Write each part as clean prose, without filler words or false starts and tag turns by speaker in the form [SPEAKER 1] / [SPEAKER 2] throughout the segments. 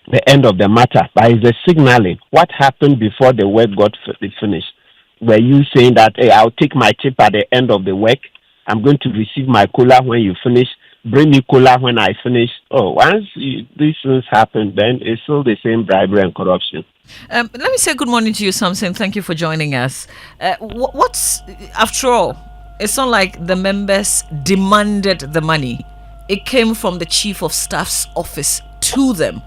[SPEAKER 1] the end of the matter, but it's the signaling. What happened before the work got finished? Were you saying that, hey, I'll take my tip at the end of the work? I'm going to receive my cola when you finish. Bring me cola when I finish. Oh, once these things happen, then it's still the same bribery and corruption.
[SPEAKER 2] Let me say good morning to you, Samson. Thank you for joining us. What's, after all, it's not like the members demanded the money. It came from the chief of staff's office to them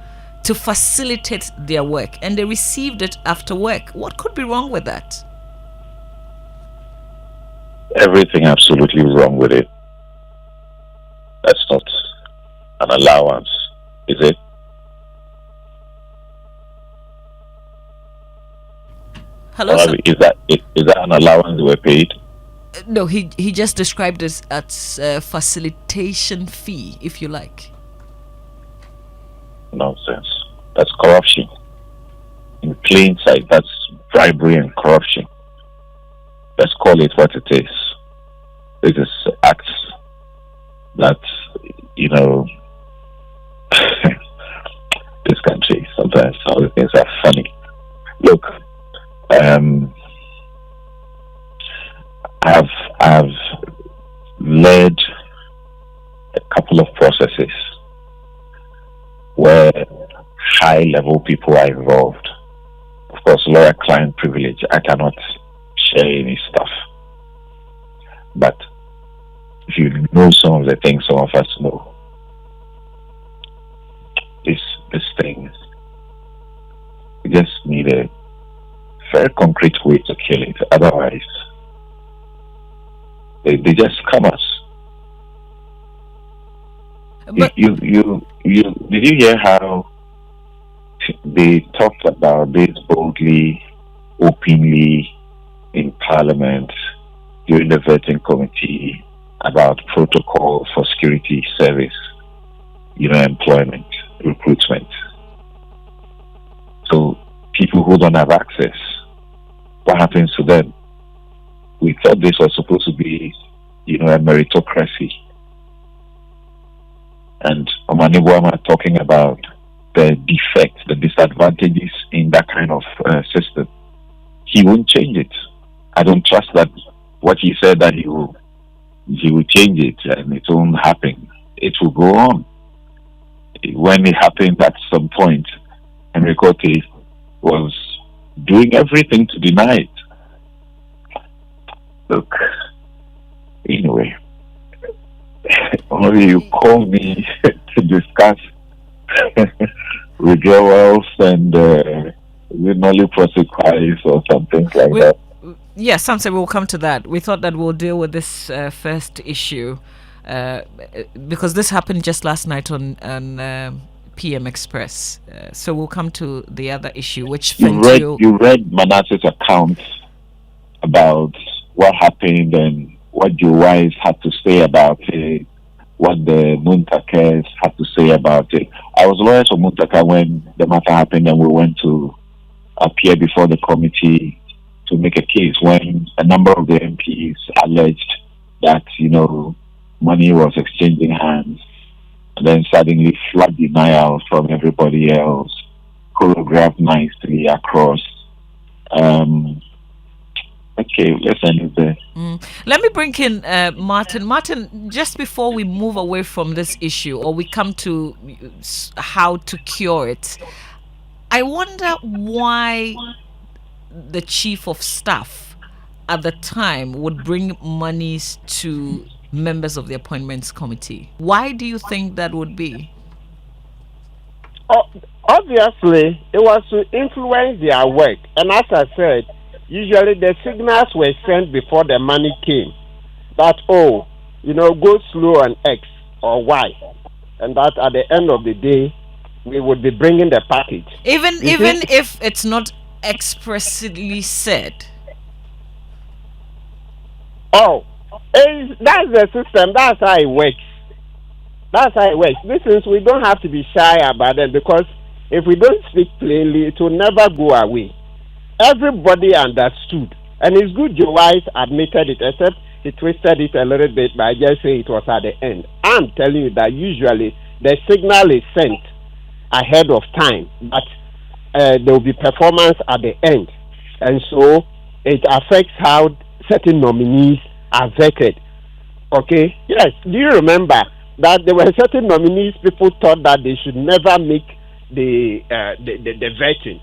[SPEAKER 2] to facilitate their work, and they received it after work. What could be wrong with that?
[SPEAKER 3] Everything absolutely wrong with it. That's not an allowance, is it?
[SPEAKER 2] Hello, sir.
[SPEAKER 3] Is that an allowance they were paid?
[SPEAKER 2] No, he just described it as a facilitation fee, if you like.
[SPEAKER 3] Nonsense. That's corruption. In plain sight, that's bribery and corruption. Let's call it what it is. This is acts that, this country, sometimes all the things are funny. Look, I've led a couple of processes where high-level people are involved. Of course, lawyer-client privilege. I cannot share any stuff. But if you know some of the things some of us know, this thing, we just need a very concrete way to kill it. Otherwise, they just come us.
[SPEAKER 2] But
[SPEAKER 3] you did you hear how they talked about this boldly, openly in Parliament during the vetting committee about protocol for security service, employment, recruitment. So people who don't have access, what happens to them? We thought this was supposed to be, a meritocracy. And Omani Boama talking about the defects, the disadvantages in that kind of system. He won't change it. I don't trust that what he said that he will change it and it won't happen. It will go on. When it happened at some point, Henry Cote was doing everything to deny it. Look, anyway, only you call me to discuss withdrawals and Nolly prosecutions or something like that.
[SPEAKER 2] Yes, Samson, we'll come to that. We thought that we'll deal with this first issue because this happened just last night on PM Express. So we'll come to the other issue, which
[SPEAKER 3] you read Manasseh's account about what happened and what Joe Wise had to say about it, what the Muntakers had to say about it. I was lawyer for Muntaka when the matter happened and we went to appear before the committee to make a case when a number of the MPs alleged that, money was exchanging hands, and then suddenly flat denial from everybody else, choreographed nicely across. Okay, let's end it there.
[SPEAKER 2] Let me bring in Martin. Martin, just before we move away from this issue or we come to how to cure it, I wonder why the chief of staff at the time would bring monies to members of the appointments committee. Why do you think that would be?
[SPEAKER 1] Obviously, it was to influence their work. And as I said, usually the signals were sent before the money came. That, go slow on X or Y. And that at the end of the day, we would be bringing the package.
[SPEAKER 2] Even if it's not expressly said.
[SPEAKER 1] That's the system. That's how it works. This is, we don't have to be shy about it because if we don't speak plainly, it will never go away. Everybody understood. And it's good Joe Wise admitted it, except he twisted it a little bit by just saying it was at the end. I'm telling you that usually the signal is sent ahead of time, but there will be performance at the end, and so it affects how certain nominees are vetted. Okay, yes. Do you remember that there were certain nominees people thought that they should never make the vetting,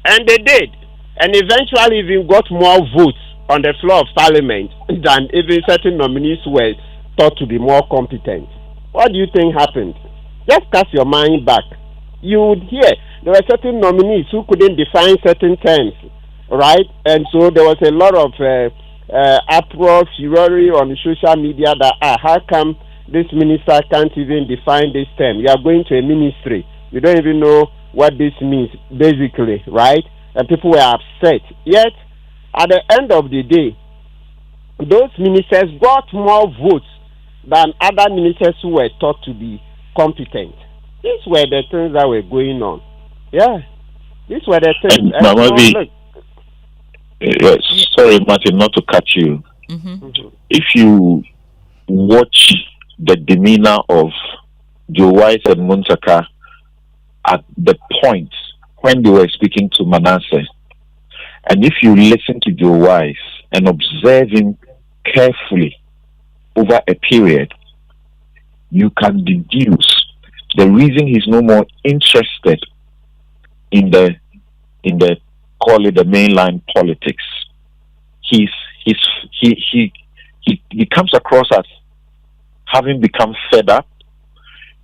[SPEAKER 1] and they did, and eventually even got more votes on the floor of parliament than even certain nominees were thought to be more competent. What do you think happened? Just cast your mind back. You would hear there were certain nominees who couldn't define certain terms, right? And so there was a lot of uproar, furore on social media that how come this minister can't even define this term? You are going to a ministry, you don't even know what this means, basically, right? And people were upset. Yet, at the end of the day, those ministers got more votes than other ministers who were thought to be competent. These were the things that were going on. Yeah, these were the things.
[SPEAKER 3] Sorry, Martin, not to cut you.
[SPEAKER 2] Mm-hmm.
[SPEAKER 3] If you watch the demeanor of Joe Wise and Muntaka at the point when they were speaking to Manasseh, and if you listen to Joe Wise and observe him carefully over a period, you can deduce the reason he's no more interested in the call it the mainline politics. He comes across as having become fed up.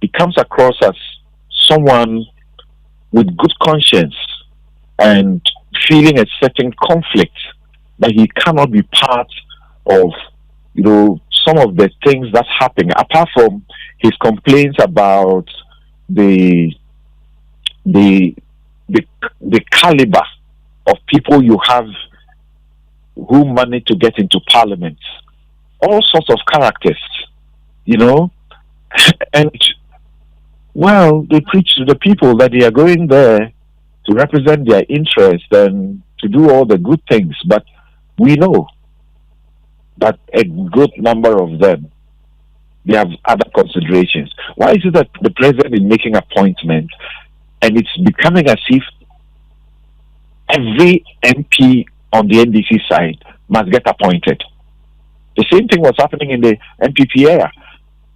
[SPEAKER 3] He comes across as someone with good conscience and feeling a certain conflict that he cannot be part of, some of the things that's happening, apart from his complaints about the caliber of people you have who manage to get into parliament, all sorts of characters, and they preach to the people that they are going there to represent their interests and to do all the good things, but we know that a good number of them, they have other considerations. Why is it that the president is making appointments and it's becoming as if every MP on the NDC side must get appointed? The same thing was happening in the NPP era.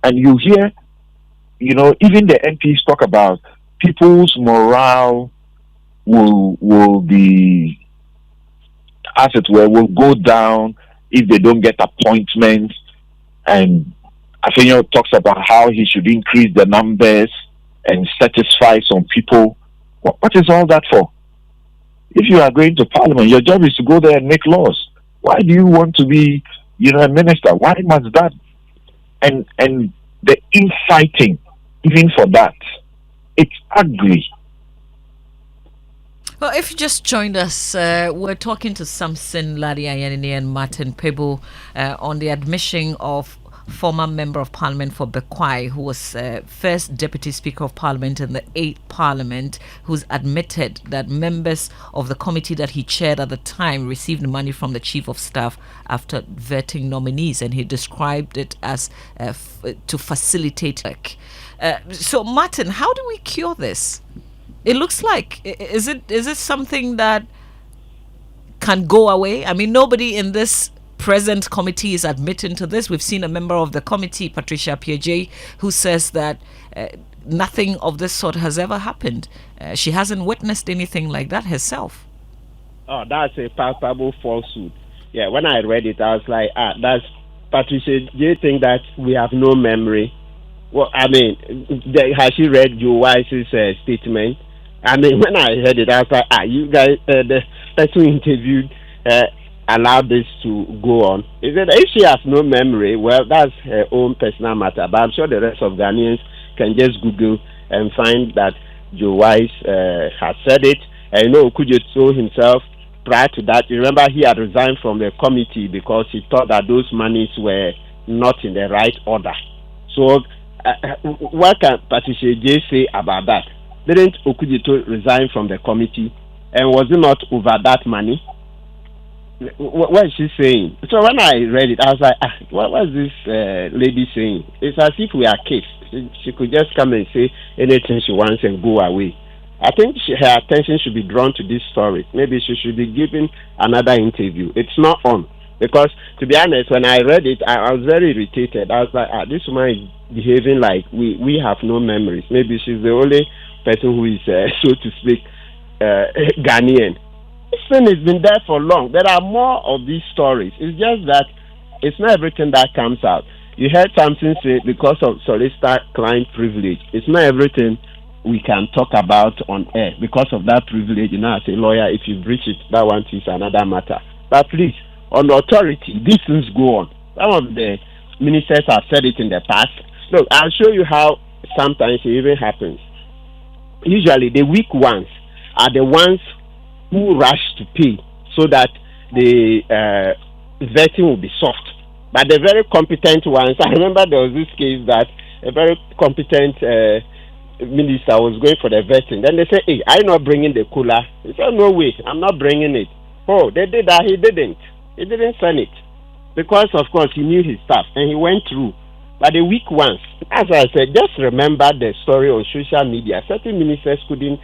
[SPEAKER 3] And you hear, even the MPs talk about people's morale will be, as it were, will go down if they don't get appointments. And Afenyo talks about how he should increase the numbers and satisfy some people. What is all that for? If you are going to parliament, your job is to go there and make laws. Why do you want to be, a minister? Why must that? And the inciting, even for that, it's ugly.
[SPEAKER 2] Well, if you just joined us, we're talking to Samson Ladi Ayanini and Martin Pebo on the admission of former Member of Parliament for Bekwai, who was first Deputy Speaker of Parliament in the 8th Parliament, who's admitted that members of the committee that he chaired at the time received money from the Chief of Staff after vetting nominees, and he described it as to facilitate work. So, Martin, how do we cure this? It looks like, is it something that can go away? I mean, nobody in this present committee is admitting to this. We've seen a member of the committee, Patricia Piaget, who says that nothing of this sort has ever happened. She hasn't witnessed anything like that herself.
[SPEAKER 1] Oh, that's a palpable falsehood. Yeah, when I read it, I was like, that's Patricia. Do you think that we have no memory? Well, I mean, has she read Joe Wise's statement? I mean, when I heard it, I was like, you guys, the person who interviewed allowed this to go on. If she has no memory, well, that's her own personal matter. But I'm sure the rest of Ghanaians can just Google and find that Joe Wise has said it. And Okujeto himself, prior to that, you remember he had resigned from the committee because he thought that those monies were not in the right order. So, what can Patricia J say about that? Didn't Okujeto resign from the committee? And was it not over that money? What is she saying? So when I read it, I was like, what was this lady saying? It's as if we are kissed. She could just come and say anything she wants and go away. I think her attention should be drawn to this story. Maybe she should be given another interview. It's not on. Because, to be honest, when I read it, I was very irritated. I was like, this woman is behaving like we have no memories. Maybe she's the only person who is, so to speak, Ghanaian. This thing has been there for long. There are more of these stories. It's just that it's not everything that comes out. You heard something say because of solicitor-client privilege. It's not everything we can talk about on air. Because of that privilege, as a lawyer, if you breach it, that one is another matter. But please, on authority, these things go on. Some of the ministers have said it in the past. Look, I'll show you how sometimes it even happens. Usually, the weak ones are the ones who rush to pay so that the vetting will be soft. But the very competent ones, I remember there was this case that a very competent minister was going for the vetting. Then they said, hey, are you not bringing the cooler? He said, no way, I'm not bringing it. Oh, they did that. He didn't send it. Because, of course, he knew his stuff and he went through. But the weak ones, as I said, just remember the story on social media. Certain ministers couldn't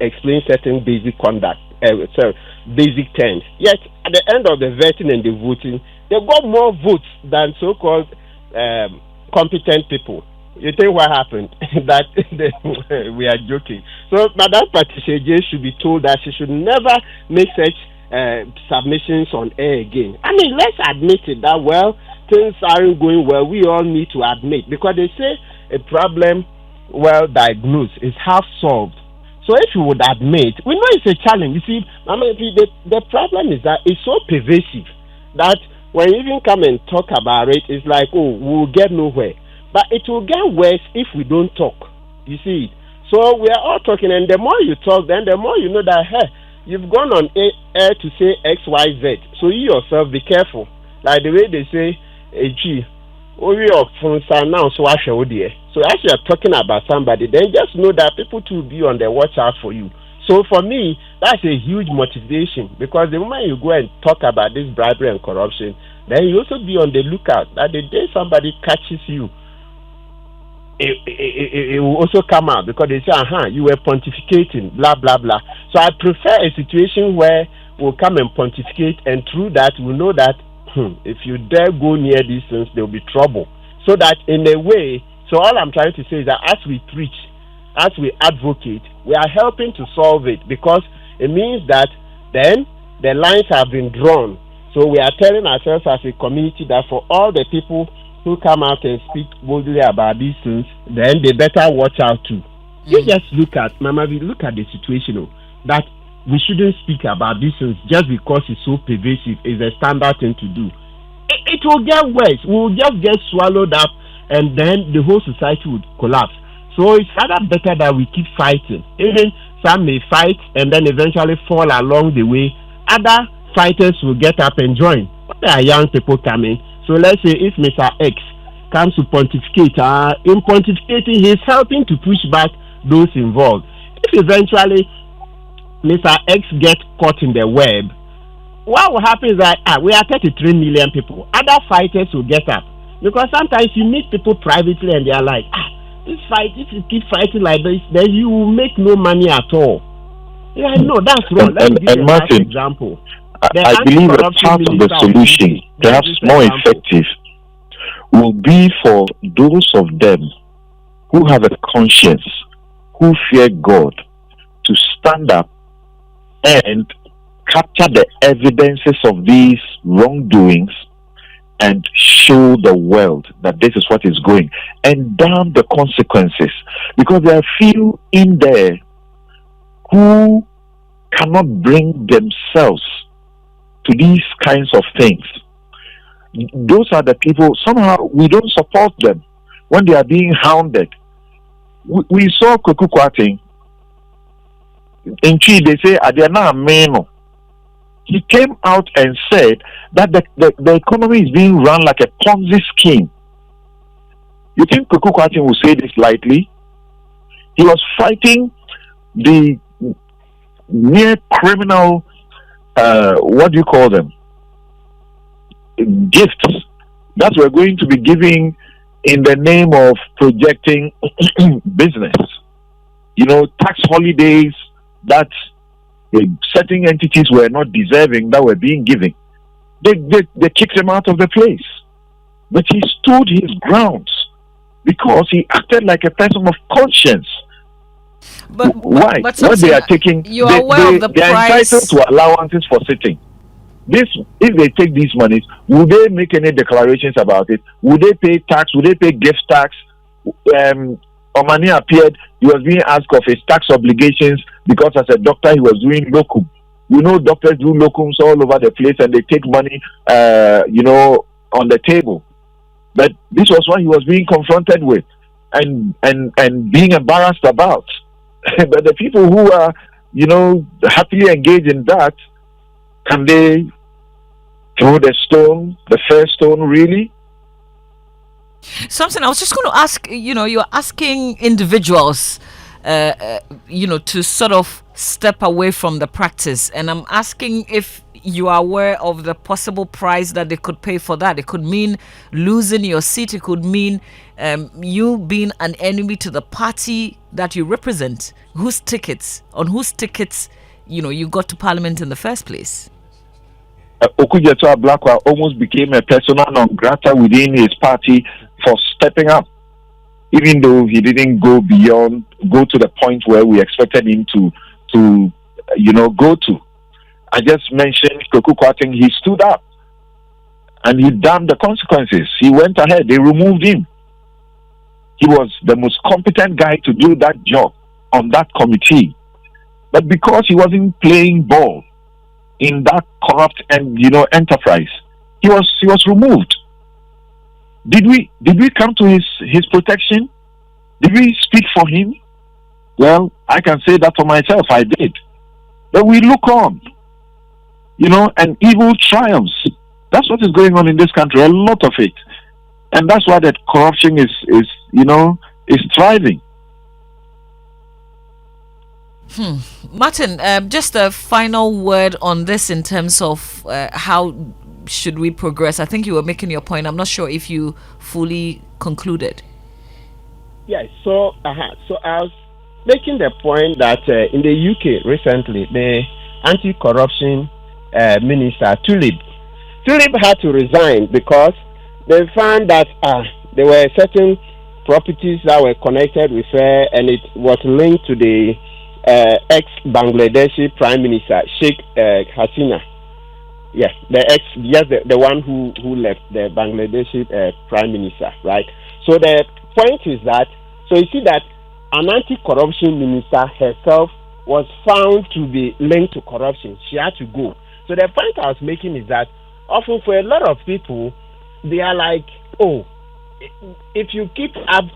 [SPEAKER 1] explain certain basic conduct, basic terms. Yet, at the end of the vetting and the voting, they got more votes than so-called competent people. You think what happened? That we are joking. So, Madam Patricia J should be told that she should never make such submissions on air again. I mean, let's admit it that, well, things aren't going well. We all need to admit, because they say a problem well diagnosed is half solved. So if you would admit, we know it's a challenge. You see, I mean, the problem is that it's so pervasive that when you even come and talk about it, it's like, oh, we'll get nowhere. But it will get worse if we don't talk. You see. So we are all talking, and the more you talk, then the more you know that, hey, you've gone on air to say X, Y, Z. So you yourself be careful. Like the way they say, so as you are talking about somebody, then just know that people too will be on the watch out for you. So for me, that's a huge motivation, because the moment you go and talk about this bribery and corruption, then you also be on the lookout that the day somebody catches you, it will also come out, because they say, you were pontificating, blah, blah, blah. So I prefer a situation where we'll come and pontificate, and through that, we'll know that if you dare go near these things, there will be trouble. So that in a way, so all I'm trying to say is that as we preach, as we advocate, we are helping to solve it, because it means that then the lines have been drawn. So we are telling ourselves as a community that for all the people who come out and speak boldly about these things, then they better watch out too. You just look at, Mama, we look at the situation that we shouldn't speak about these things just because it's so pervasive. It's a standard thing to do. It will get worse. We will just get swallowed up, and then the whole society would collapse. So it's rather better that we keep fighting. Even some may fight and then eventually fall along the way. Other fighters will get up and join. There are young people coming. So let's say if Mr. X comes to pontificate, in pontificating, he's helping to push back those involved. If eventually Mr. X gets caught in the web, what will happen is that we are 33 million people. Other fighters will get up. Because sometimes you meet people privately and they are like, this fight, if you keep fighting like this, then you will make no money at all. Yeah, no, that's wrong. Let me give you an example.
[SPEAKER 3] I believe a part of the solution, perhaps more effective, will be for those of them who have a conscience, who fear God, to stand up and capture the evidences of these wrongdoings and show the world that this is what is going, and damn the consequences, because there are few in there who cannot bring themselves to these kinds of things. Those are the people, somehow we don't support them when they are being hounded. We saw Kuku Kwating in Chi, they say, Adiana Meno. He came out and said that the economy is being run like a Ponzi scheme. You think Kuku Kwating will say this lightly? He was fighting the near criminal, what do you call them? Gifts that were going to be giving in the name of projecting business. Tax holidays that certain entities were not deserving that were being given. They kicked him out of the place. But he stood his grounds because he acted like a person of conscience.
[SPEAKER 2] But
[SPEAKER 3] what they are taking,
[SPEAKER 2] you are aware of the
[SPEAKER 3] they are
[SPEAKER 2] price.
[SPEAKER 3] entitled to allowances for sitting. If they take these monies, will they make any declarations about it? Will they pay tax? Will they pay gift tax? Omani appeared. He was being asked of his tax obligations because as a doctor he was doing locum. Doctors do locums all over the place and they take money, on the table. But this was what he was being confronted with and being embarrassed about. But the people who are, happily engaged in that, can they throw the first stone, really?
[SPEAKER 2] Something I was just going to ask, you're asking individuals, to sort of step away from the practice. And I'm asking if you are aware of the possible price that they could pay for that. It could mean losing your seat. It could mean you being an enemy to the party that you represent. On whose tickets, you got to Parliament in the first place.
[SPEAKER 3] Okudzeto Ablakwa almost became a persona non grata within his party for stepping up, even though he didn't go to the point where we expected him to go to. I just mentioned Koku Kwating. He stood up and he damned the consequences. He went ahead. They removed him. He was the most competent guy to do that job on that committee. But because he wasn't playing ball in that corrupt and enterprise, he was removed. Did we come to his protection? Did we speak for him? Well, I can say that for myself, I did. But we look on, and evil triumphs. That's what is going on in this country, a lot of it. And that's why that corruption is thriving.
[SPEAKER 2] Martin, just a final word on this in terms of how should we progress. I think you were making your point. I'm not sure if you fully concluded.
[SPEAKER 1] Yes, so I was making the point that in the UK recently, the anti-corruption minister, Tulip had to resign because they found that there were certain properties that were connected with her and it was linked to the ex-Bangladeshi Prime Minister, Sheikh Hasina. Yes, the one who left, the Bangladeshi Prime Minister, right? So the point is that, so you see that an anti-corruption minister herself was found to be linked to corruption. She had to go. So the point I was making is that often for a lot of people, they are like, oh, if you keep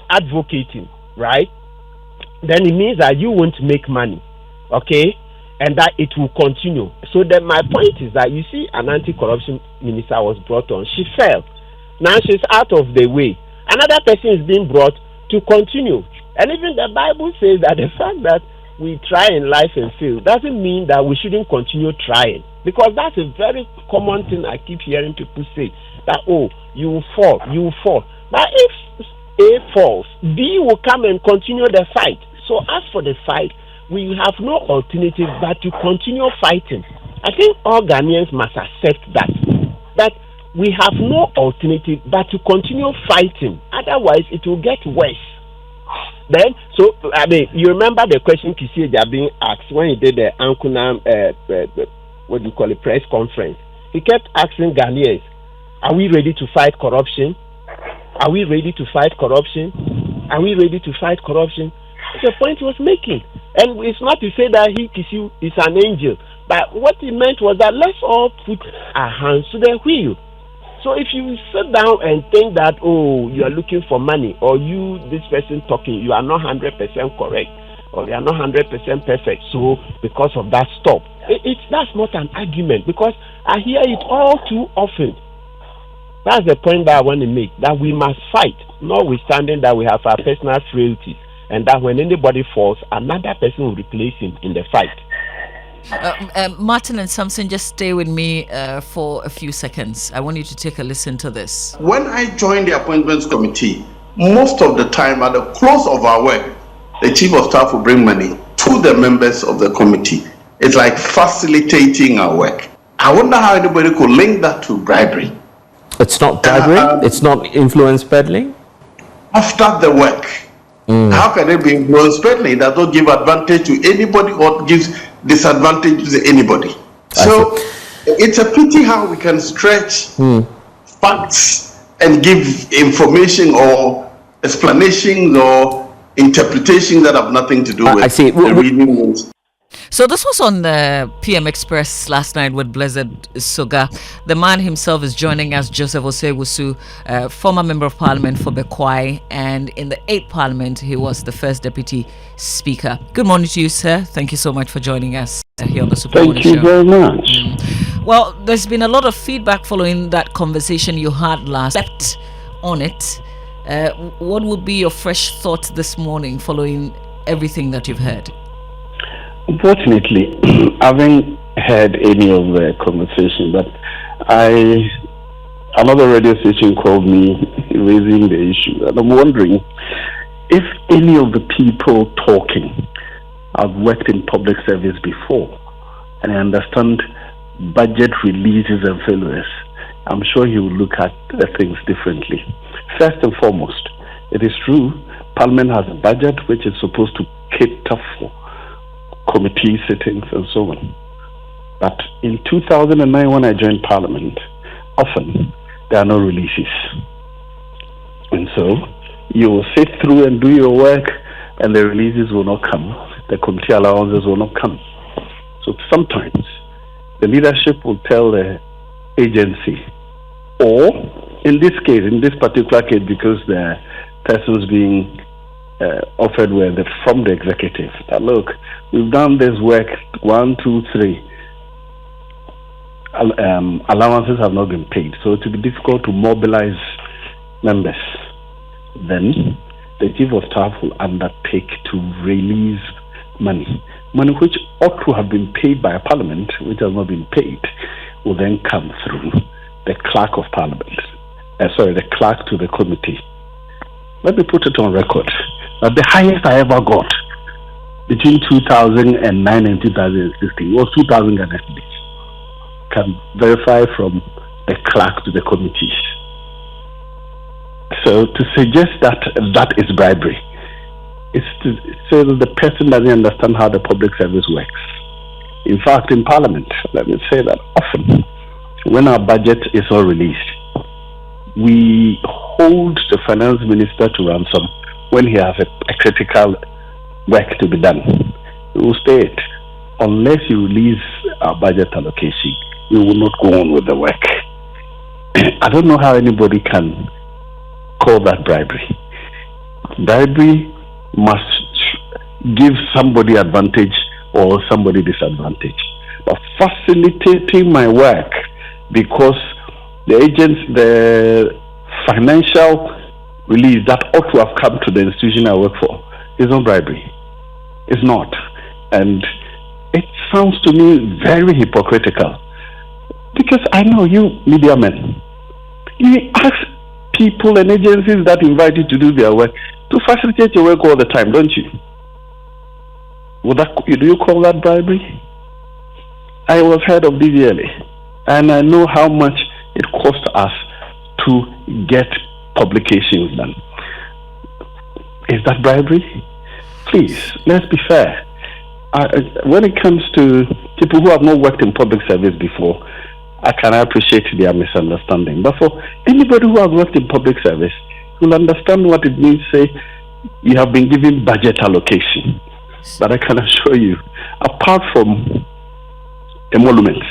[SPEAKER 1] advocating, right, then it means that you won't make money, okay, and that it will continue. So then my point is that you see an anti-corruption minister was brought on. She fell. Now she's out of the way. Another person is being brought to continue. And even the Bible says that the fact that we try in life and fail doesn't mean that we shouldn't continue trying. Because that's a very common thing I keep hearing people say. That, oh, you will fall. But if A falls, B will come and continue the fight. So as for the fight, we have no alternative but to continue fighting. I think all Ghanaians must accept that we have no alternative but to continue fighting. Otherwise, it will get worse. Then, so, I mean, you remember the question Kisieja being asked when he did the Ankunam, press conference. He kept asking Ghanaians, are we ready to fight corruption? Are we ready to fight corruption? Are we ready to fight corruption? The point he was making. And it's not to say that Kisiu is an angel, but what he meant was that let's all put our hands to the wheel. So if you sit down and think that, oh, you are looking for money, or this person talking, you are not 100% correct, or you are not 100% perfect, so because of that, stop. That's not an argument, because I hear it all too often. That's the point that I want to make, that we must fight, notwithstanding that we have our personal frailties, and that when anybody falls, another person will replace him in the fight.
[SPEAKER 2] Martin and Samson, just stay with me for a few seconds. I want you to take a listen to this.
[SPEAKER 4] When I joined the appointments committee, most of the time at the close of our work, the chief of staff will bring money to the members of the committee. It's like facilitating our work. I wonder how anybody could link that to bribery.
[SPEAKER 5] It's not bribery? It's not influence peddling?
[SPEAKER 4] After the work, how can it be influence peddling? That don't give advantage to anybody or gives disadvantage to anybody. So it's a pity how we can stretch facts and give information or explanations or interpretations that have nothing to do with the reading.
[SPEAKER 2] So this was on the PM Express last night with Blessed Soga. The man himself is joining us, Joseph Osei-Wusu, former member of parliament for Bekwai, and in the 8th parliament he was the first deputy speaker. Good morning to you, sir. Thank you so much for joining us here on the Super Morning Show.
[SPEAKER 6] Thank you very much.
[SPEAKER 2] Well, there's been a lot of feedback following that conversation you had last on it. What would be your fresh thoughts this morning following everything that you've heard?
[SPEAKER 6] Unfortunately, I haven't heard any of the conversation, but another radio station called me raising the issue, and I'm wondering if any of the people talking have worked in public service before, and I understand budget releases and failures. I'm sure he will look at things differently. First and foremost, it is true, Parliament has a budget which is supposed to cater for committee sittings and so on. But in 2009, when I joined Parliament, often there are no releases. And so you will sit through and do your work, and the releases will not come. The committee allowances will not come. So sometimes the leadership will tell the agency, or in this case, in this particular case, because the persons being offered were from the executive, that look, we've done this work 1, 2, 3. Allowances have not been paid, so it will be difficult to mobilize members. Then the chief of staff will undertake to release money which ought to have been paid by a parliament, which has not been paid, will then come through the clerk of parliament. The clerk to the committee. Let me put it on record that the highest I ever got between 2009 and 2016 was 2,000 Ghana cedis. Can verify from the clerk to the committees. So to suggest that is bribery, it's to say that the person doesn't understand how the public service works. In fact, in Parliament, let me say that often when our budget is not released, we hold the finance minister to ransom when he has a critical work to be done. We will state, unless you release our budget allocation, we will not go on with the work. I don't know how anybody can call that bribery. Bribery must give somebody advantage or somebody disadvantage. But facilitating my work because the financial release that ought to have come to the institution I work for is not bribery. It's not. And it sounds to me very hypocritical. Because I know you media men, you ask people and agencies that invite you to do their work to facilitate your work all the time, don't you? Do you call that bribery? I was head of DVLA, and I know how much it cost us to get publications done. Is that bribery? Please, let's be fair. When it comes to people who have not worked in public service before, I can appreciate their misunderstanding. But for anybody who has worked in public service, will understand what it means, say, you have been given budget allocation. But I can assure you, apart from emoluments,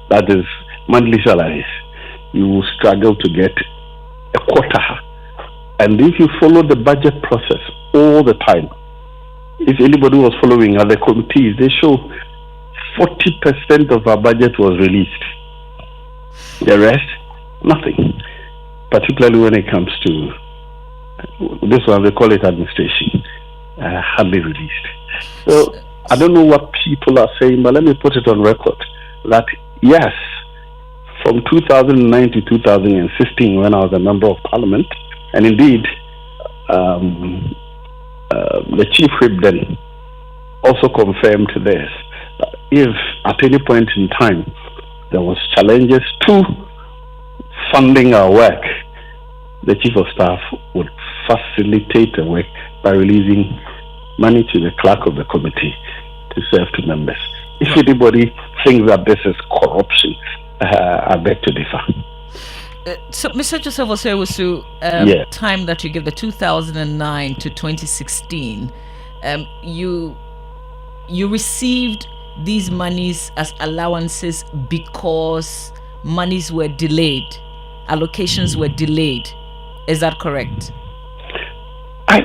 [SPEAKER 6] that is monthly salaries, you will struggle to get a quarter. And if you follow the budget process all the time, if anybody was following other committees, they show 40% of our budget was released. The rest, nothing. Particularly when it comes to this one, they call it administration, hardly released. So I don't know what people are saying, but let me put it on record that yes, from 2009 to 2016, when I was a member of parliament, and indeed the chief whip then also confirmed this. If at any point in time there was challenges to funding our work, the chief of staff would facilitate the work by releasing money to the clerk of the committee to serve to members. If anybody thinks that this is corruption, I beg to differ.
[SPEAKER 2] So, Mr. Joseph Osewusu, time that you give, the 2009 to 2016, you received these monies as allowances because monies were delayed, allocations were delayed. Is that correct?
[SPEAKER 6] I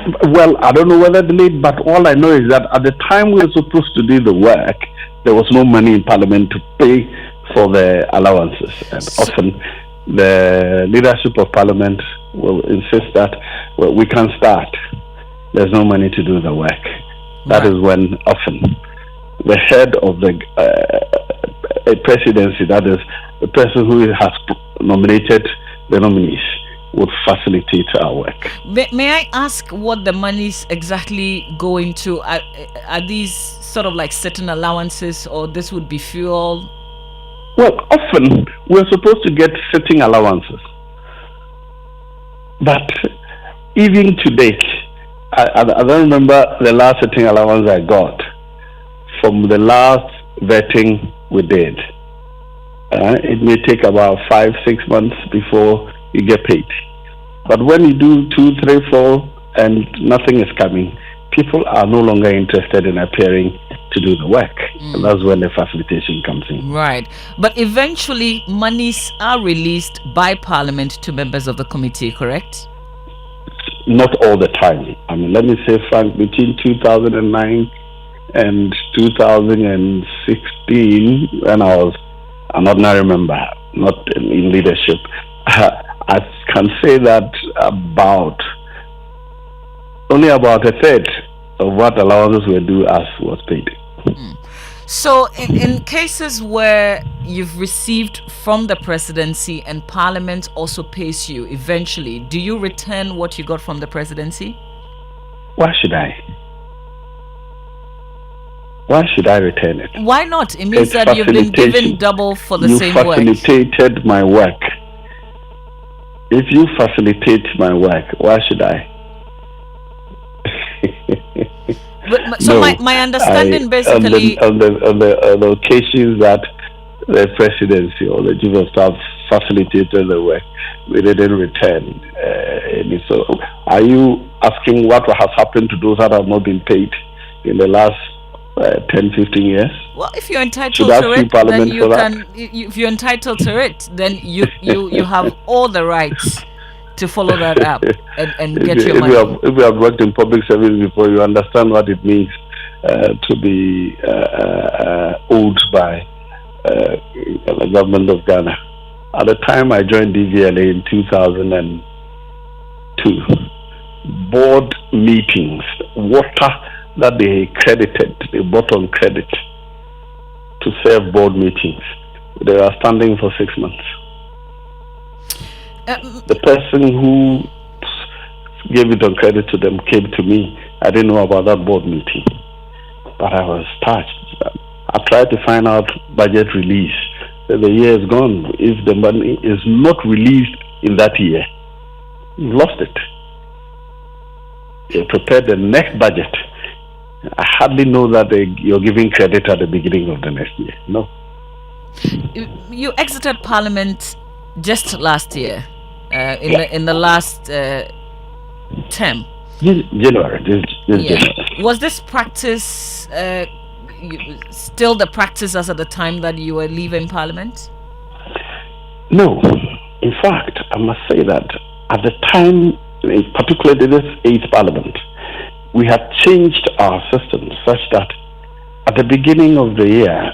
[SPEAKER 6] don't know whether delayed, but all I know is that at the time we were supposed to do the work, there was no money in Parliament to pay for the allowances. And often the leadership of Parliament will insist that we can start. There's no money to do the work. That is when often the head of the presidency, that is the person who has nominated the nominees, would facilitate our work.
[SPEAKER 2] May I ask what the monies exactly go into? Are these sort of like certain allowances, or this would be fuel?
[SPEAKER 6] Well, often we're supposed to get sitting allowances. But even to date, I don't remember the last sitting allowance I got from the last vetting we did. It may take about 5-6 months before you get paid. But when you do 2, 3, 4 and nothing is coming, people are no longer interested in appearing to do the work. And that's when the facilitation comes in.
[SPEAKER 2] Right. But eventually monies are released by Parliament to members of the committee, correct?
[SPEAKER 6] Not all the time. I mean, let me say, Frank, between 2009 and 2016, when I was an ordinary member, not in leadership, I can say that only about a third of what allowances were due us was paid.
[SPEAKER 2] So in cases where you've received from the presidency and Parliament also pays you eventually, do you return what you got from the presidency?
[SPEAKER 6] Why should I? Why should I return it?
[SPEAKER 2] Why not? It means that you've been given double for the same work.
[SPEAKER 6] You facilitated my work. If you facilitate my work, why should I?
[SPEAKER 2] So no, my understanding basically
[SPEAKER 6] on the occasions that the presidency or the chief of staff facilitated the work, we didn't return any. So, are you asking what has happened to those that have not been paid in the last 10-15 years?
[SPEAKER 2] Well, if you're entitled to it, then you can. If you're entitled to it, then you have all the rights to follow that up and get your money.
[SPEAKER 6] If you have worked in public service before, you understand what it means to be owed by the government of Ghana. At the time I joined DVLA in 2002, board meetings, water that they credited, they bought on credit to serve board meetings, they were standing for 6 months. The person who gave it on credit to them came to me. I didn't know about that board meeting, but I was touched. I tried to find out budget release. The year is gone. If the money is not released in that year, you've lost it. You prepare the next budget. I hardly know that you're giving credit at the beginning of the next year. No.
[SPEAKER 2] You exited Parliament just last year, in the last term.
[SPEAKER 6] January. January.
[SPEAKER 2] Was this practice still the practice as at the time that you were leaving Parliament?
[SPEAKER 6] No. In fact, I must say that at the time, particularly this 8th Parliament, we had changed our system such that at the beginning of the year,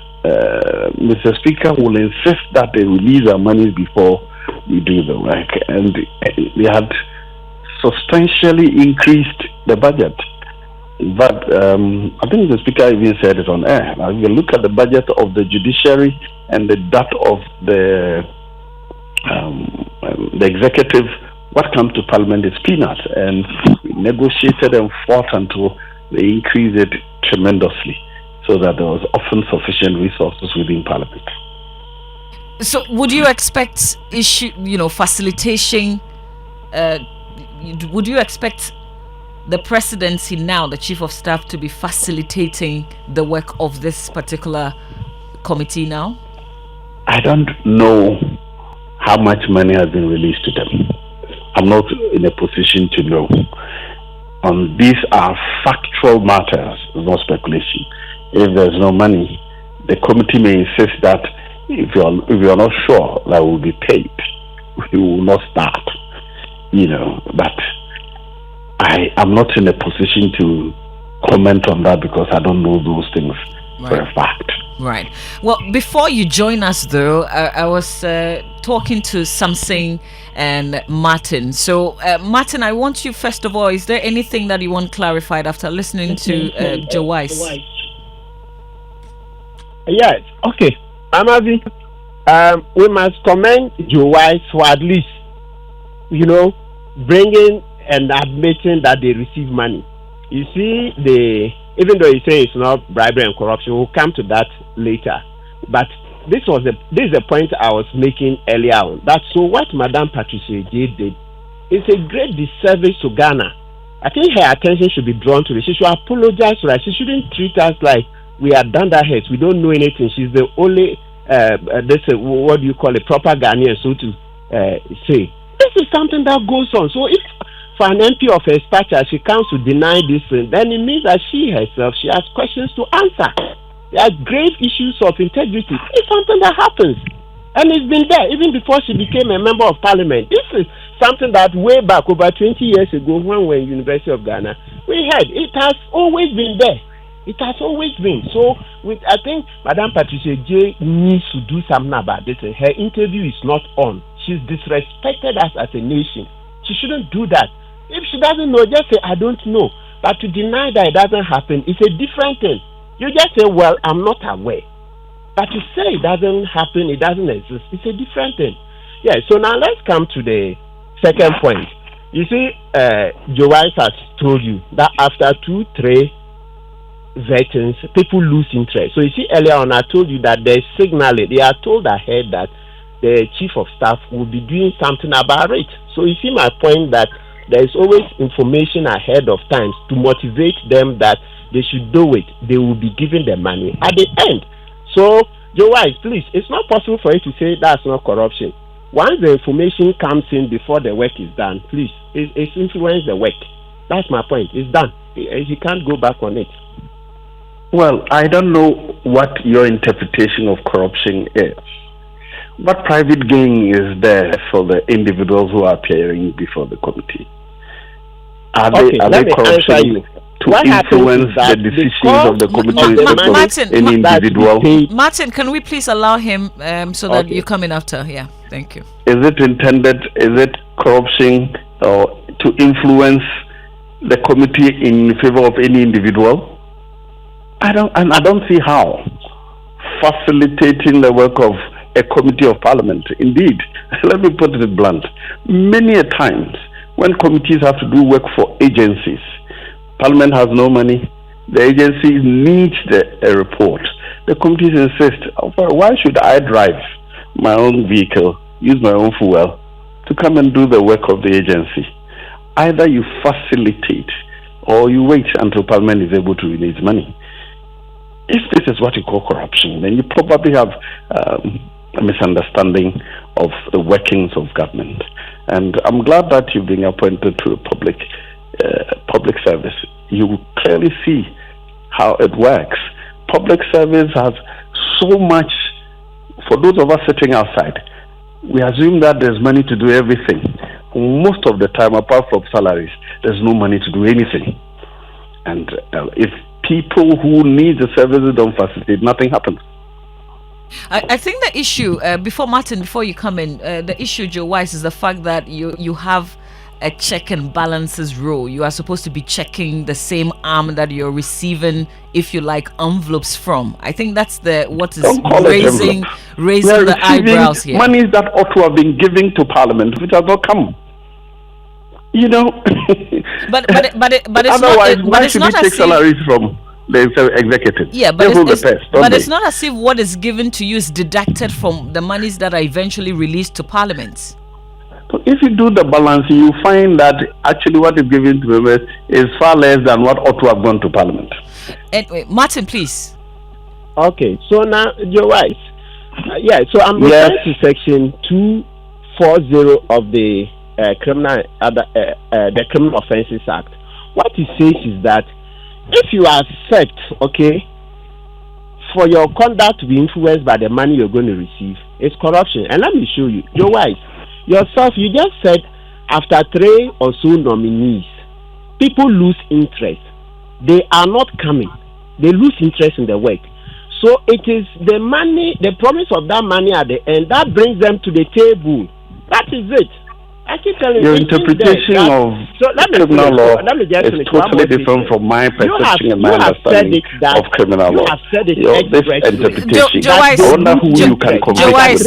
[SPEAKER 6] Mr. Speaker will insist that they release our money before we do the work. And they had substantially increased the budget. But I think the Speaker even said it on air. Now, if you look at the budget of the judiciary and that of the executive, what comes to Parliament is peanuts, and we negotiated and fought until they increased it tremendously, so that there was often sufficient resources within Parliament.
[SPEAKER 2] So, would you expect facilitation? Would you expect the presidency now, the chief of staff, to be facilitating the work of this particular committee now?
[SPEAKER 6] I don't know how much money has been released to them. I'm not in a position to know. These are factual matters, no speculation. If there's no money, the committee may insist that if you're not sure that we'll be paid, we will not start. But I am not in a position to comment on that because I don't know those things for a fact.
[SPEAKER 2] Right. Well, before you join us, though, I was talking to Samson and Martin. So, Martin, I want you, first of all, is there anything that you want clarified after listening to Joe Wise?
[SPEAKER 1] Yes. Okay. Amavi, we must commend Joe Wise for at least, bringing and admitting that they receive money. You see, even though you say it's not bribery and corruption, we'll come to that later. But this is the point I was making earlier on. That so what Madame Patricia J did is a great disservice to Ghana. I think her attention should be drawn to this. She should apologize for that. She shouldn't treat us like we are dunderheads. We don't know anything. She's the only what do you call a proper Ghanaian, so to say. This is something that goes on. So if for an MP of her stature she comes to deny this thing, then it means that she herself she has questions to answer. There are grave issues of integrity. It's something that happens. And it's been there even before she became a member of parliament. This is something that way back over 20 years ago when we were in University of Ghana, we had. It has always been there. It has always been. So I think Madame Patricia J needs to do something about this. Her interview is not on. She's disrespected us as a nation. She shouldn't do that. If she doesn't know, just say, I don't know. But to deny that it doesn't happen is a different thing. You just say, well, I'm not aware. But to say it doesn't happen, it doesn't exist, it's a different thing. Yeah, so now let's come to the second point. You see, Joe Wise has told you that after 2-3 vetings, people lose interest. So you see, earlier on, I told you that there's signaling. They are told ahead that the chief of staff will be doing something about it. So you see my point that there is always information ahead of time to motivate them that they should do it. They will be given the money at the end. So, Joe Wise, please, it's not possible for you to say that's not corruption. Once the information comes in before the work is done, please, it's influenced the work. That's my point. It's done. You can't go back on it.
[SPEAKER 6] Well, I don't know what your interpretation of corruption is. What private gain is there for the individuals who are appearing before the committee? Are they corruption to influence the decisions of the committee of any individual?
[SPEAKER 2] Martin, can we please allow him so that you come in after? Yeah, thank you.
[SPEAKER 6] Is it corruption to influence the committee in favor of any individual? I don't see how. Facilitating the work of a committee of parliament. Indeed, let me put it blunt. Many a times when committees have to do work for agencies, parliament has no money, the agency needs a report. The committees insist, why should I drive my own vehicle, use my own fuel to come and do the work of the agency? Either you facilitate or you wait until parliament is able to release money. If this is what you call corruption, then you probably have a misunderstanding of the workings of government. And I'm glad that you've been appointed to a public service. You clearly see how it works. Public service has so much. For those of us sitting outside, we assume that there's money to do everything. Most of the time, apart from salaries, there's no money to do anything. And if people who need the services don't facilitate, nothing happens.
[SPEAKER 2] I think the issue, before you come in, the issue, Joe Wise, is the fact that you have a check and balances rule. You are supposed to be checking the same arm that you're receiving, if you like, envelopes from. I think that's what is raising the eyebrows here.
[SPEAKER 6] Money that ought to have been given to Parliament, which has not come. You know,
[SPEAKER 2] but it's
[SPEAKER 6] otherwise,
[SPEAKER 2] not.
[SPEAKER 6] why
[SPEAKER 2] It's
[SPEAKER 6] should
[SPEAKER 2] not
[SPEAKER 6] we
[SPEAKER 2] as
[SPEAKER 6] take
[SPEAKER 2] if,
[SPEAKER 6] salaries from the executive?
[SPEAKER 2] yeah,
[SPEAKER 6] They hold the purse, don't they?
[SPEAKER 2] it's not as if what is given to you is deducted from the monies that are eventually released to Parliament.
[SPEAKER 6] So if you do the balancing, you find that actually what is given to members is far less than what ought to have gone to Parliament.
[SPEAKER 2] Anyway, Martin, please.
[SPEAKER 1] Okay, so now you're right. Yeah, so I'm referring to section 240 of the the Criminal Offences Act. What it says is that if you are set, okay, for your conduct to be influenced by the money you're going to receive, it's corruption. And let me show you. You're right. Yourself, you just said after 3 or so nominees, people lose interest. They are not coming. They lose interest in the work. So it is the money, the promise of that money at the end, that brings them to the table. That is it. I keep telling you.
[SPEAKER 6] Your interpretation of criminal law is totally different from my perception and my understanding of criminal law.
[SPEAKER 1] You have said it
[SPEAKER 6] this interpretation,
[SPEAKER 2] I
[SPEAKER 6] wonder who you can compare with.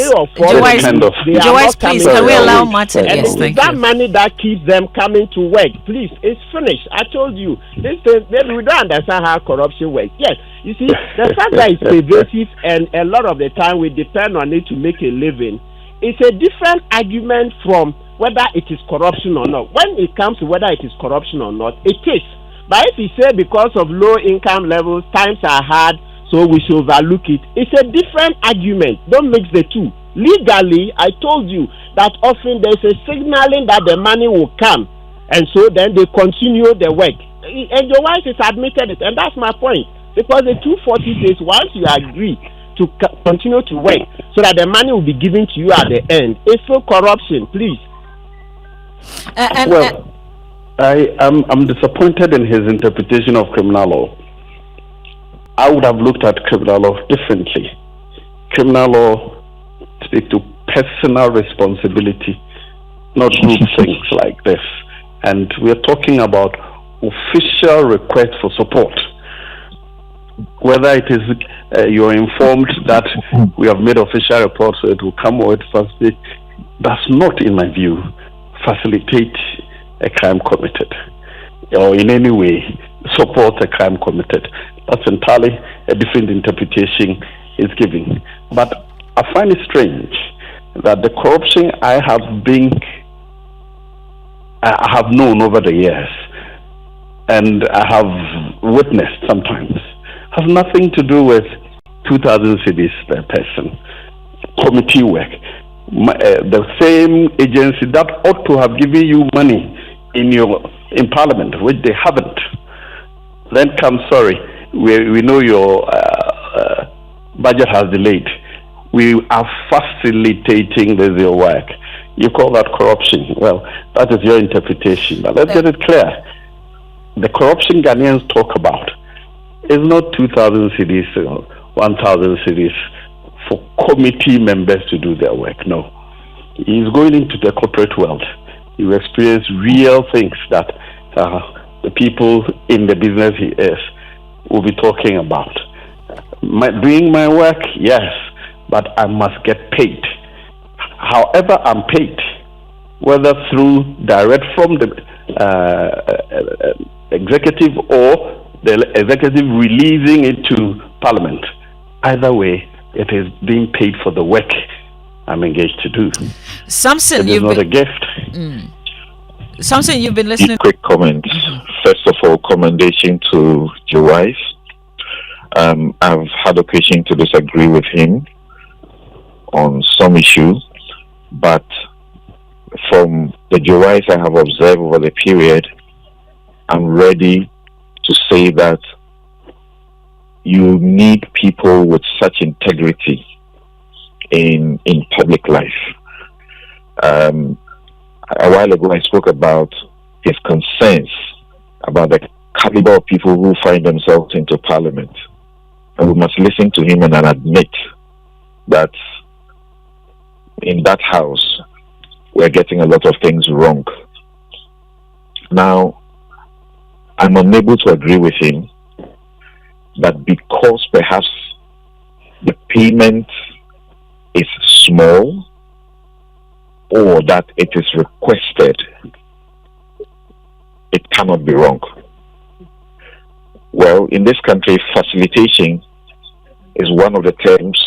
[SPEAKER 2] Joyce, please, can we allow Martin?
[SPEAKER 1] And
[SPEAKER 2] Yes, thank
[SPEAKER 1] that
[SPEAKER 2] you.
[SPEAKER 1] money that keeps them coming to work, please, it's finished. I told you. This is, we don't understand how corruption works. Yes, you see, the fact that it's pervasive and a lot of the time we depend on it to make a living, it's a different argument from whether it is corruption or not. When it comes to whether it is corruption or not, it is. But if you say because of low income levels, times are hard, so we should overlook it, it's a different argument. Don't mix the two. Legally, I told you that often there's a signaling that the money will come, and so then they continue the work. And your wife has admitted it, and that's my point. Because the 240 says once you agree to continue to work so that the money will be given to you at the end, it's still corruption, please.
[SPEAKER 6] I'm disappointed in his interpretation of criminal law. I would have looked at criminal law differently. Criminal law speaks to personal responsibility, not group things like this. And we're talking about official request for support. Whether it is you're informed that we have made official reports, so it will come out first, does not, in my view, facilitate a crime committed or in any way support a crime committed. That's entirely a different interpretation is given. But I find it strange that the corruption I have known over the years and I have witnessed sometimes has nothing to do with 2,000 cedis per person, committee work. The same agency that ought to have given you money in Parliament, which they haven't, then come, sorry, we know your budget has delayed. We are facilitating your work. You call that corruption. Well, that is your interpretation. But let's get it clear. The corruption Ghanaians talk about is not 2,000 cedis or 1,000 cedis for committee members to do their work. No. He's going into the corporate world. He will experience real things that the people in the business he is will be talking about. Doing my work, yes, but I must get paid. However I'm paid, whether through direct from the executive or the executive releasing it to Parliament, either way, it is being paid for the work I'm engaged to do.
[SPEAKER 2] Samson,
[SPEAKER 3] it is not a gift.
[SPEAKER 2] Samson, you've been listening.
[SPEAKER 3] Quick comment. First of all, commendation to your wife. I've had occasion to disagree with him on some issues, but from the Joyce I have observed over the period, I'm ready to say that you need people with such integrity in public life. A while ago, I spoke about his concerns about the caliber of people who find themselves into Parliament. And we must listen to him and admit that in that house, we're getting a lot of things wrong. Now, I'm unable to agree with him that because perhaps the payment is small or that it is requested, cannot be wrong. Well, in this country, facilitation is one of the terms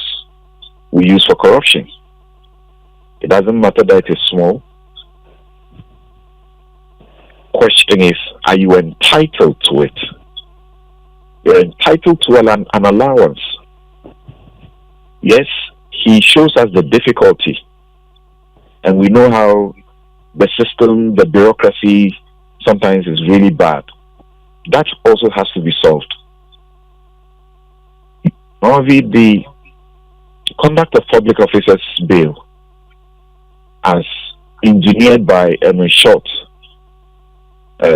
[SPEAKER 3] we use for corruption. It doesn't matter that it is small. Question is, are you entitled to it? You're entitled to an allowance. Yes, he shows us the difficulty. And we know how the system, the bureaucracy sometimes is really bad. That also has to be solved. The Conduct of Public Officers Bill, as engineered by Short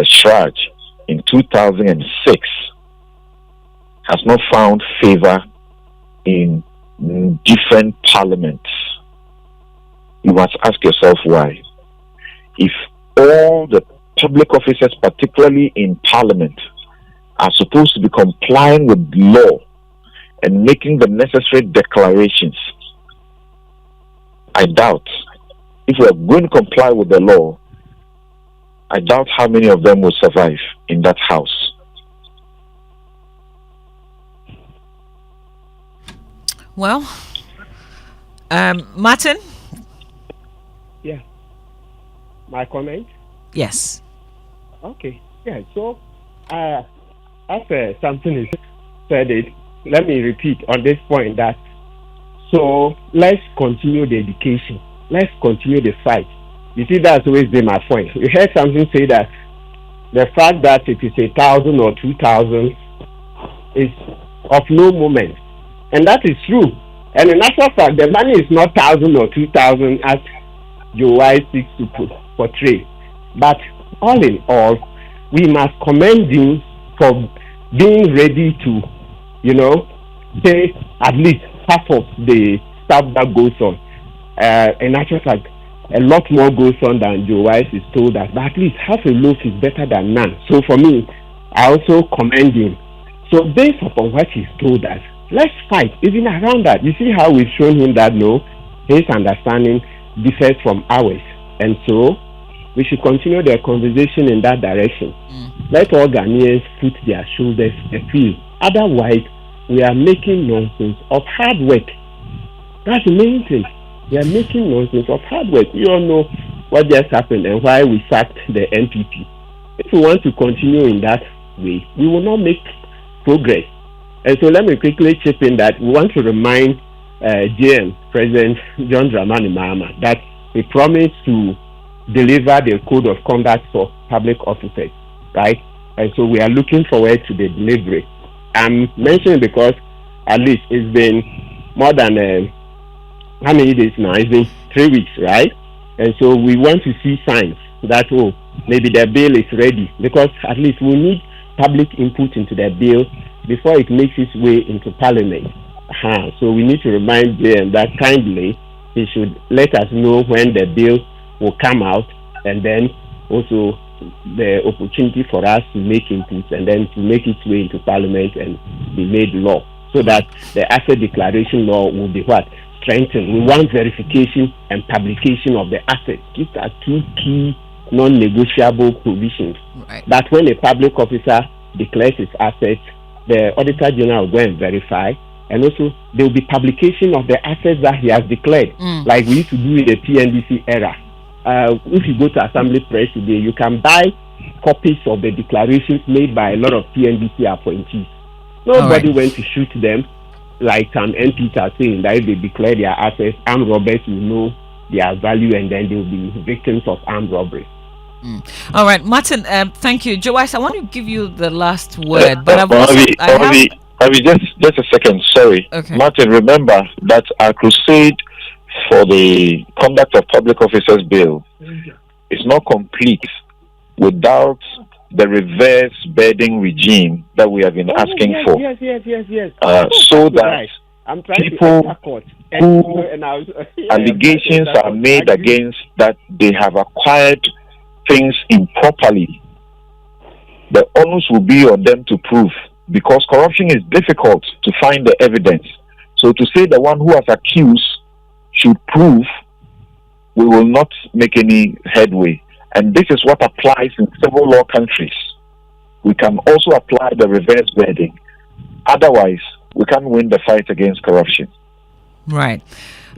[SPEAKER 3] Shraj in 2006, has not found favor in different parliaments. You must ask yourself why. If all the public officers, particularly in parliament, are supposed to be complying with law and making the necessary declarations, I doubt, if we are going to comply with the law, I doubt how many of them will survive in that house.
[SPEAKER 2] Well, Martin?
[SPEAKER 1] Yeah. My comment?
[SPEAKER 2] Yes.
[SPEAKER 1] Okay. Yeah, so after something is said, let me repeat on this point that, so let's continue the education. Let's continue the fight. You see, that's always been my point. You heard something say that the fact that it is 1,000 or 2,000 is of no moment. And that is true. And in actual fact, the money is not 1,000 or 2,000 as Joe Wise seeks to portray. But all in all, we must commend him for being ready to, pay at least half of the stuff that goes on. In actual fact, a lot more goes on than Joe Wise is told us. But at least half a loaf is better than none. So for me, I also commend him. So based upon what he's told us, let's fight even around that. You see how we've shown him that his understanding differs from ours. And so we should continue the conversation in that direction. Let all Ghanaians put their shoulders afield. Otherwise, we are making nonsense of hard work. That's the main thing. We are making nonsense of hard work. We all know what just happened and why we sacked the NPP. If we want to continue in that way, we will not make progress. And so let me quickly chip in that we want to remind JM, President John Dramani Mahama, that he promised to deliver the code of conduct for public officers, right? And so we are looking forward to the delivery. I'm mentioning because at least it's been more than how many days now? It's been 3 weeks, right? And so we want to see signs that, maybe the bill is ready, because at least we need public input into the bill before it makes its way into parliament. So we need to remind them that kindly he should let us know when the bill will come out, and then also the opportunity for us to make inputs and then to make its way into parliament and be made law, so that the asset declaration law will be strengthened. We want verification and publication of the assets. These are two key non-negotiable provisions.
[SPEAKER 2] Right.
[SPEAKER 1] That when a public officer declares his assets, the Auditor General will go and verify, and also there will be publication of the assets that he has declared, like we used to do in the PNDC era. If you go to Assembly Press today, you can buy copies of the declarations made by a lot of PNDC appointees. Nobody went to shoot them, like some MPs are saying that if they declare their assets, armed robbers will know their value and then they will be victims of armed robbery.
[SPEAKER 2] All right, Martin, thank you. Joyce, I want to give you the last word, but
[SPEAKER 3] just a second, sorry.
[SPEAKER 2] Okay.
[SPEAKER 3] Martin, remember that our crusade for the Conduct of Public Officers Bill is not complete without the reverse bidding regime that we have been asking for.
[SPEAKER 1] Yes.
[SPEAKER 3] So that
[SPEAKER 1] I'm trying
[SPEAKER 3] people who allegations are made against that they have acquired things improperly, the onus will be on them to prove, because corruption is difficult to find the evidence. So to say the one who has accused should prove, we will not make any headway. And this is what applies in civil law countries. We can also apply the reverse bidding. Otherwise, we can't win the fight against corruption.
[SPEAKER 2] Right.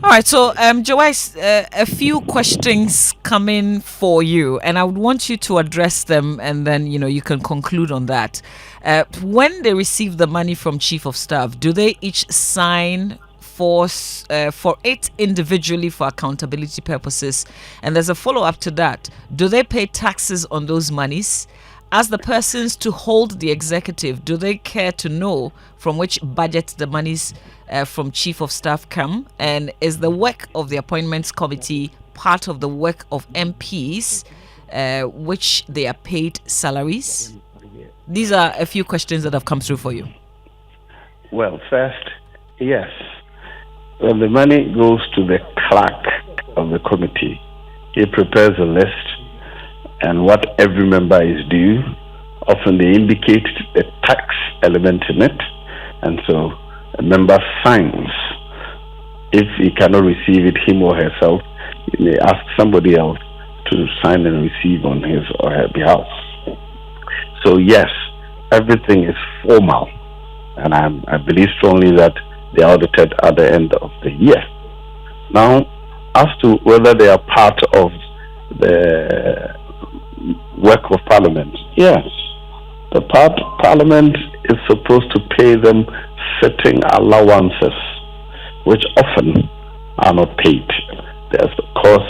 [SPEAKER 2] All right. So, Joyce, a few questions coming for you, and I would want you to address them, and then you can conclude on that. When they receive the money from Chief of Staff, do they each sign for it individually for accountability purposes? And there's a follow-up to that. Do they pay taxes on those monies? As the persons to hold the executive, do they care to know from which budget the monies from Chief of Staff come? And is the work of the Appointments Committee part of the work of MPs, which they are paid salaries? These are a few questions that have come through for you.
[SPEAKER 6] Well, first, yes. When the money goes to the clerk of the committee, he prepares a list and what every member is due. Often they indicate the tax element in it, and so a member signs. If he cannot receive it him or herself, he may ask somebody else to sign and receive on his or her behalf. So yes, everything is formal, and I believe strongly that they are audited at the end of the year. Now, as to whether they are part of the work of Parliament, yes, the Parliament is supposed to pay them certain allowances, which often are not paid. There's, of course,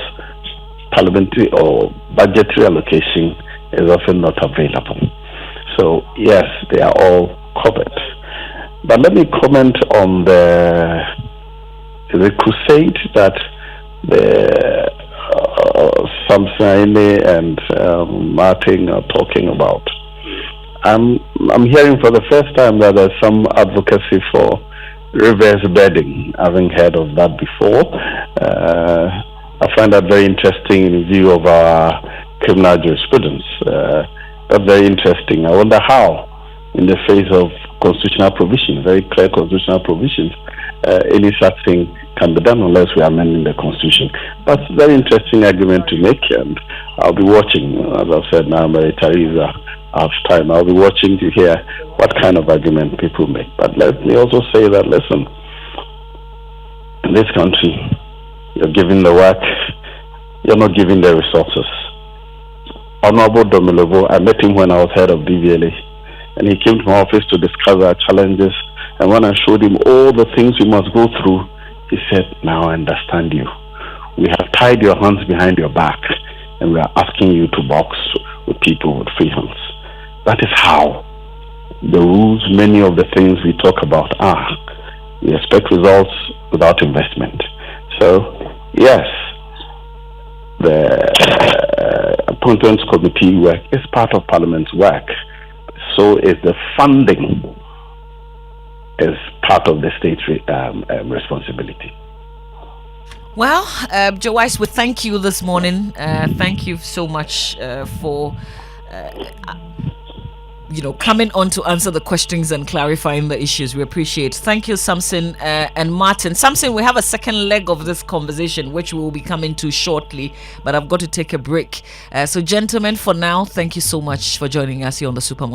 [SPEAKER 6] parliamentary or budgetary allocation is often not available. So yes, they are all covered. But let me comment on the crusade that the Samsane and Martin are talking about. I'm hearing for the first time that there's some advocacy for reverse bidding. I haven't heard of that before. I find that very interesting in view of our criminal jurisprudence. That's very interesting. I wonder how, in the face of constitutional provisions, very clear constitutional provisions, any such thing can be done unless we are amending the constitution. That's a very interesting argument to make, and I'll be watching. As I've said now, my retirees are time. I'll be watching to hear what kind of argument people make. But let me also say that, listen, in this country, you're giving the work, you're not giving the resources. Honorable Domilobo, I met him when I was head of DVLA, and he came to my office to discuss our challenges. And when I showed him all the things we must go through, he said, now I understand you. We have tied your hands behind your back, and we are asking you to box with people with free hands. That is how the rules, many of the things we talk about are. We expect results without investment. So, yes, the Appointments Committee work is part of Parliament's work. So is the funding is part of the state's responsibility.
[SPEAKER 2] Well, Joyce, we thank you this morning. Thank you so much for coming on to answer the questions and clarifying the issues. We appreciate. Thank you, Samson and Martin. Samson, we have a second leg of this conversation, which we will be coming to shortly, but I've got to take a break. So, gentlemen, for now, thank you so much for joining us here on the Supermorning.